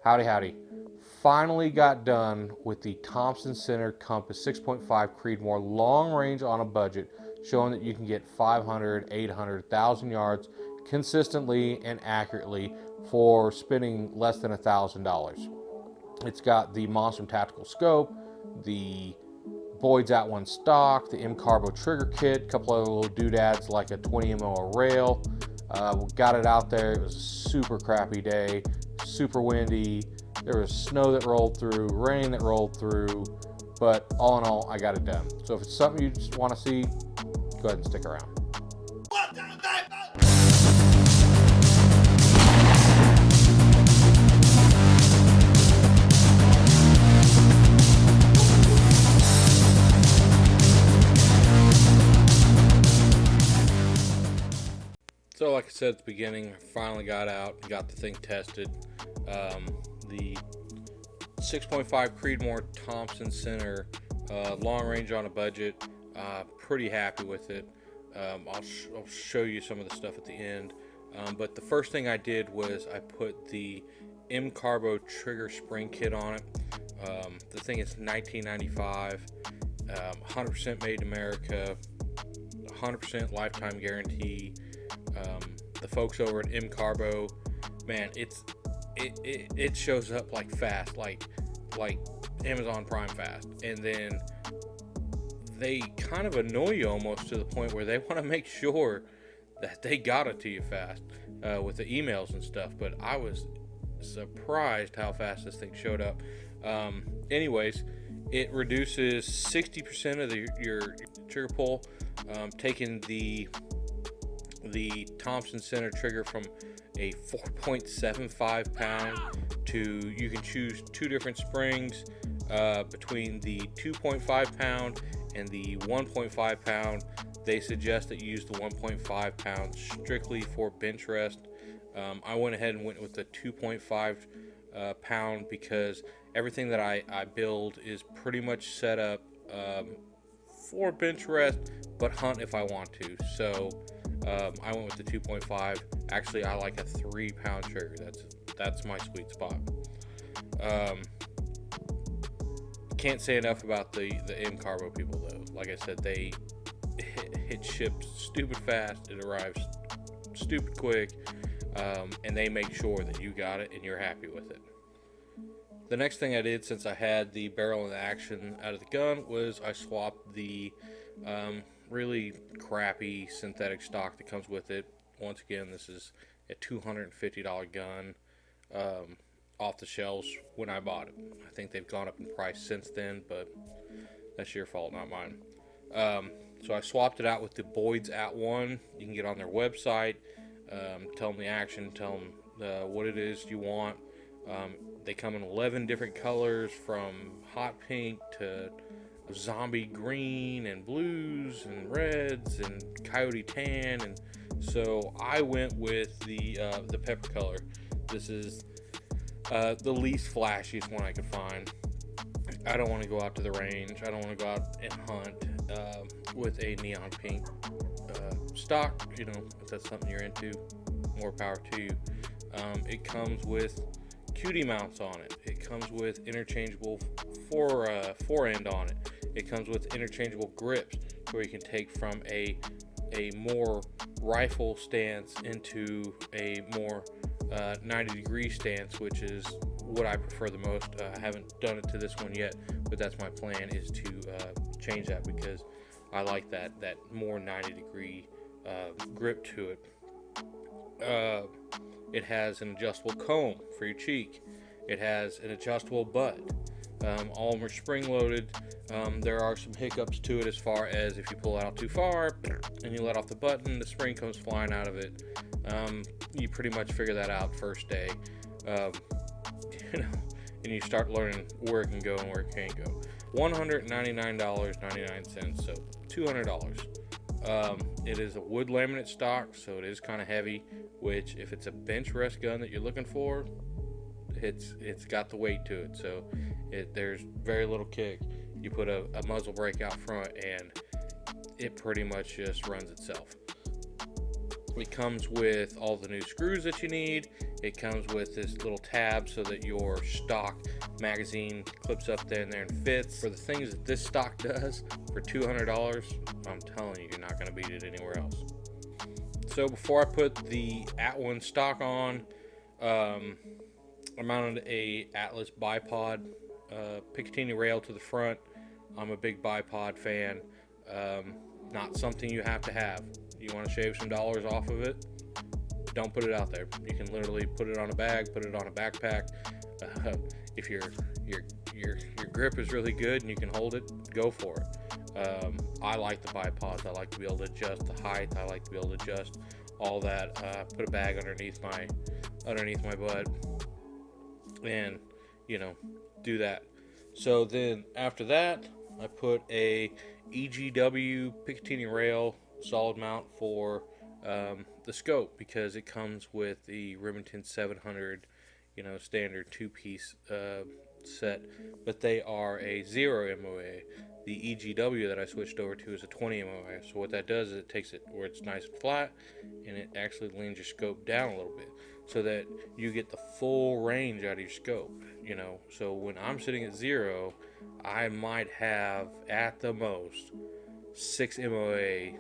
Howdy. Finally got done with the Thompson Center Compass 6.5 Creedmoor long range on a budget, showing that you can get 500, 800, 1,000 yards consistently and accurately for spending less than $1,000. It's got the Monstrum Tactical Scope, the Boyd's At One stock, the M Carbo trigger kit, a couple of little doodads like a 20 MO rail. We got it out there. It was a super crappy day, super windy. There was snow that rolled through, rain that rolled through, but all in all, I got it done. So if it's something you just want to see, go ahead and stick around. So like I said at the beginning, I finally got out and got the thing tested. The 6.5 Creedmoor Thompson Center, long range on a budget. Pretty happy with it. I'll show you some of the stuff at the end. But the first thing I did was I put the M Carbo trigger spring kit on it. The thing is $19.95, 100% made in America, 100% lifetime guarantee. The folks over at M Carbo, man, it shows up like fast, like Amazon Prime fast, and then they kind of annoy you almost to the point where they want to make sure that they got it to you fast with the emails and stuff. But I was surprised how fast this thing showed up. Anyways, it reduces 60% of your trigger pull, taking the Thompson Center trigger from a 4.75 pound to, you can choose two different springs between the 2.5 pound and the 1.5 pound. They suggest that you use the 1.5 pound strictly for bench rest. I went ahead and went with the 2.5 pound because everything that I build is pretty much set up for bench rest, but hunt if I want to. So I went with the 2.5. Actually, I like a 3 pound trigger. That's my sweet spot. Can't say enough about the M Carbo people though. Like I said, it ships stupid fast. It arrives stupid quick, and they make sure that you got it and you're happy with it. The next thing I did, since I had the barrel and the action out of the gun, was I swapped the really crappy synthetic stock that comes with it. Once again, this is a $250 gun off the shelves when I bought it. I think they've gone up in price since then, but that's your fault, not mine. So I swapped it out with the Boyd's At One. You can get on their website, tell them the action, tell them what it is you want. They come in 11 different colors, from hot pink to zombie green and blues and reds and coyote tan, and so I went with the pepper color. This is the least flashiest one I could find. I don't want to go out to the range. I don't want to go out and hunt with a neon pink stock. You know, if that's something you're into, more power to you. It comes with cutie mounts on it. It comes with interchangeable forend on it. It comes with interchangeable grips, where you can take from a more rifle stance into a more 90-degree stance, which is what I prefer the most. I haven't done it to this one yet, but that's my plan, is to change that, because I like that more 90-degree grip to it. It has an adjustable comb for your cheek. It has an adjustable butt. All of them are spring loaded. There are some hiccups to it, as far as if you pull it out too far and you let off the button, the spring comes flying out of it. You pretty much figure that out first day, and you start learning where it can go and where it can't go. $199.99, so $200. It is a wood laminate stock, so it is kind of heavy, which, if it's a bench rest gun that you're looking for, it's got the weight to it, so there's very little kick. You put a muzzle brake out front and it pretty much just runs itself. It comes with all the new screws that you need. It comes with this little tab so that your stock magazine clips up there and fits. For the things that this stock does for $200, I'm telling you, you're not going to beat it anywhere else. So before I put the At1 stock on, I mounted a Atlas bipod Picatinny rail to the front. I'm a big bipod fan. Not something you have to have. You want to shave some dollars off of it, don't put it out there. You can literally put it on a bag, put it on a backpack. If your grip is really good and you can hold it, go for it. I like the bipods. I like to be able to adjust the height. I like to be able to adjust all that. Put a bag underneath my butt, and do that. So then after that, I put a EGW Picatinny rail solid mount for the scope, because it comes with the Remington 700 standard two-piece set, but they are a 0 MOA. The EGW that I switched over to is a 20 MOA. So what that does is it takes it where it's nice and flat, and it actually leans your scope down a little bit so that you get the full range out of your scope. So when I'm sitting at 0, I might have at the most 6 MOA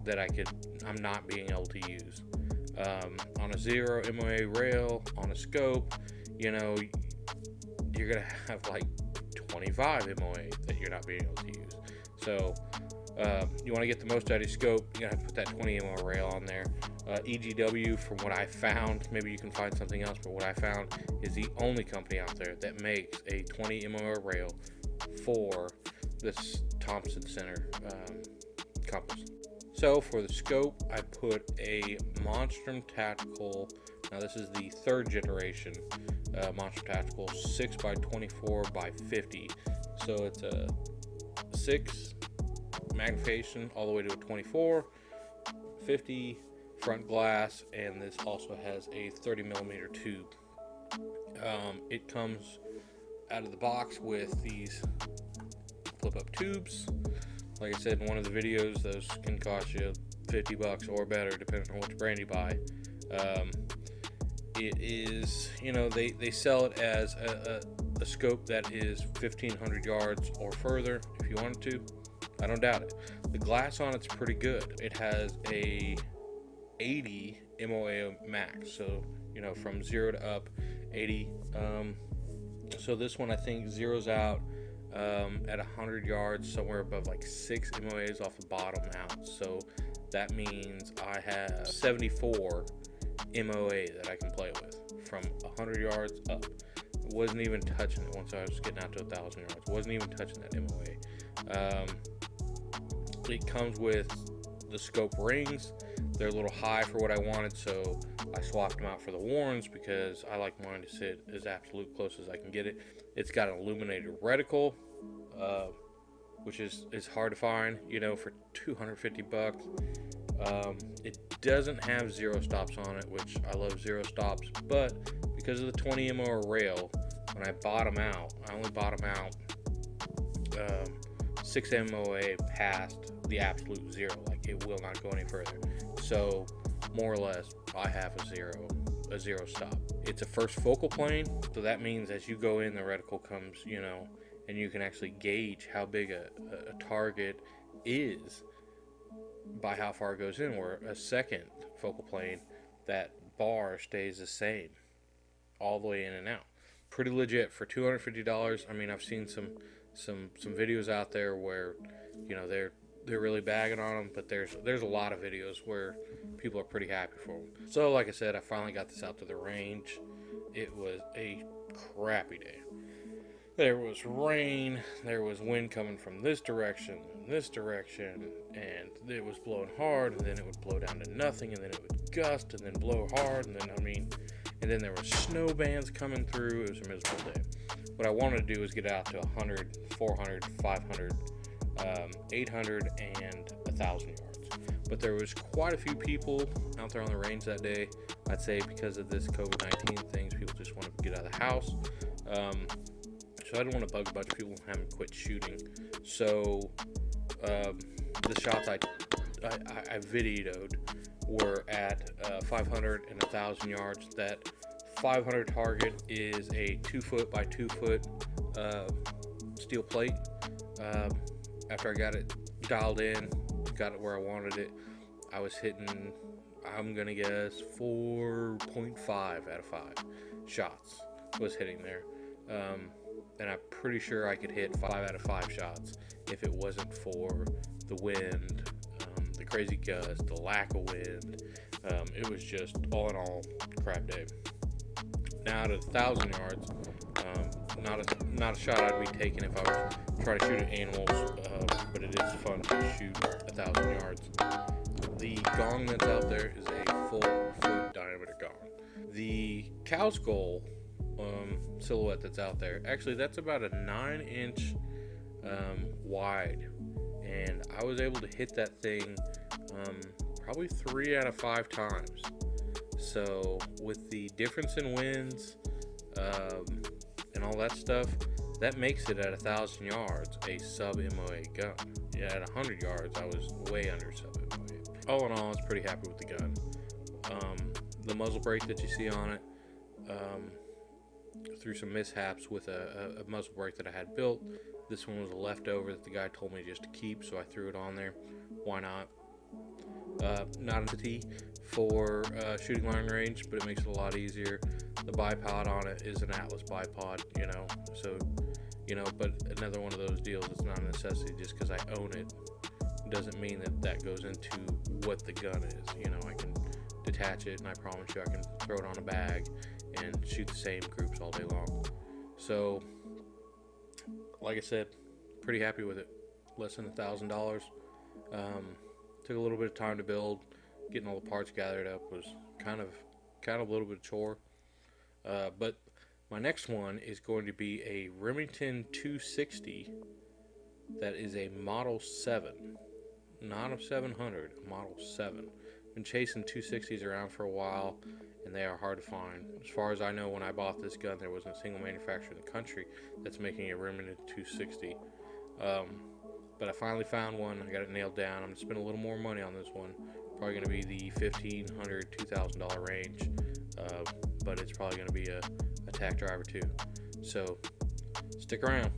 that I'm not being able to use. On a 0 MOA rail, on a scope, you're gonna have like 25 MOA that you're not being able to use. So you want to get the most out of your scope, you gotta put that 20 MOA rail on there. EGW, from what I found, maybe you can find something else, but what I found is the only company out there that makes a 20 MOA rail for this Thompson Center compass. So for the scope, I put a Monstrum Tactical. Now this is the 3rd generation Monstrum Tactical 6x24 by 50. So it's a 6 magnification all the way to a 24, 50 front glass, and this also has a 30 millimeter tube. It comes out of the box with these flip up tubes. Like I said in one of the videos, those can cost you $50 or better depending on which brand you buy. It is, they sell it as a scope that is 1,500 yards or further if you wanted to. I don't doubt it. The glass on it's pretty good. It has a 80 MOA max, so from 0 to up 80. So this one I think zeroes out at 100 yards, somewhere above like 6 MOAs off the bottom out. So that means I have 74 MOA that I can play with from 100 yards up. Wasn't even touching it once I was getting out to 1,000 yards. Wasn't even touching that MOA. It comes with the scope rings. They're a little high for what I wanted, so I swapped them out for the Warrens because I like mine to sit as absolute close as I can get it. It's got an illuminated reticle, which is hard to find, for $250. It doesn't have 0 stops on it, which I love 0 stops, but because of the 20 MO rail, when I bottom out, I only bottom out 6 MOA past the absolute 0. Like, it will not go any further. So more or less, I have a zero stop. It's a first focal plane, so that means as you go in, the reticle comes, and you can actually gauge how big a target is by how far it goes in. Where a second focal plane, that bar stays the same all the way in and out. Pretty legit for $250. I mean, I've seen some videos out there where they're really bagging on them, but there's a lot of videos where people are pretty happy for them. So like I said, I finally got this out to the range. It was a crappy day. There was rain, there was wind coming from this direction, and it was blowing hard, and then it would blow down to nothing, and then it would gust, and then blow hard, and then there were snow bands coming through. It was a miserable day. What I wanted to do was get out to 100, 400, 500, 800, and 1,000 yards. But there was quite a few people out there on the range that day. I'd say because of this COVID-19 things, people just wanted to get out of the house. So I didn't want to bug a bunch of people and have them quit shooting. So the shots I videoed were at 500 and 1,000 yards. That .500 target is a 2 foot by 2 foot steel plate. Um, After I got it dialed in, got it where I wanted it, I was hitting, I'm gonna guess 4.5 out of 5 shots was hitting there. And I'm pretty sure I could hit 5 out of 5 shots if it wasn't for the wind, the crazy gust, the lack of wind. It was just all in all crap day. Now at 1,000 yards, not a shot I'd be taking if I was trying to shoot at animals, but it is fun to shoot 1,000 yards. The gong that's out there is a 4 foot diameter gong. The cow skull silhouette that's out there, actually that's about a 9-inch wide, and I was able to hit that thing probably 3 out of 5 times. So with the difference in winds and all that stuff, that makes it at 1,000 yards a sub MOA gun. Yeah, at 100 yards I was way under sub MOA. All in all, I was pretty happy with the gun. The muzzle brake that you see on it, through some mishaps with a muzzle brake that I had built, this one was a leftover that the guy told me just to keep, so I threw it on there. Why not? Not a T for shooting long range, but it makes it a lot easier. The bipod on it is an Atlas bipod, so but another one of those deals. It's not a necessity. Just because I own it doesn't mean that goes into what the gun is. I can detach it, and I promise you I can throw it on a bag and shoot the same groups all day long. So like I said, pretty happy with it. Less than $1,000. Took a little bit of time to build. Getting all the parts gathered up was kind of a little bit of chore. But my next one is going to be a Remington 260 that is a Model 7. Not a 700, a Model 7. Been chasing 260s around for a while, and they are hard to find. As far as I know, when I bought this gun, there wasn't a single manufacturer in the country that's making a Remington 260. But I finally found one. I got it nailed down. I'm going to spend a little more money on this one. Probably going to be the $1,500, $2,000 range. But it's probably going to be a tack driver too. So stick around.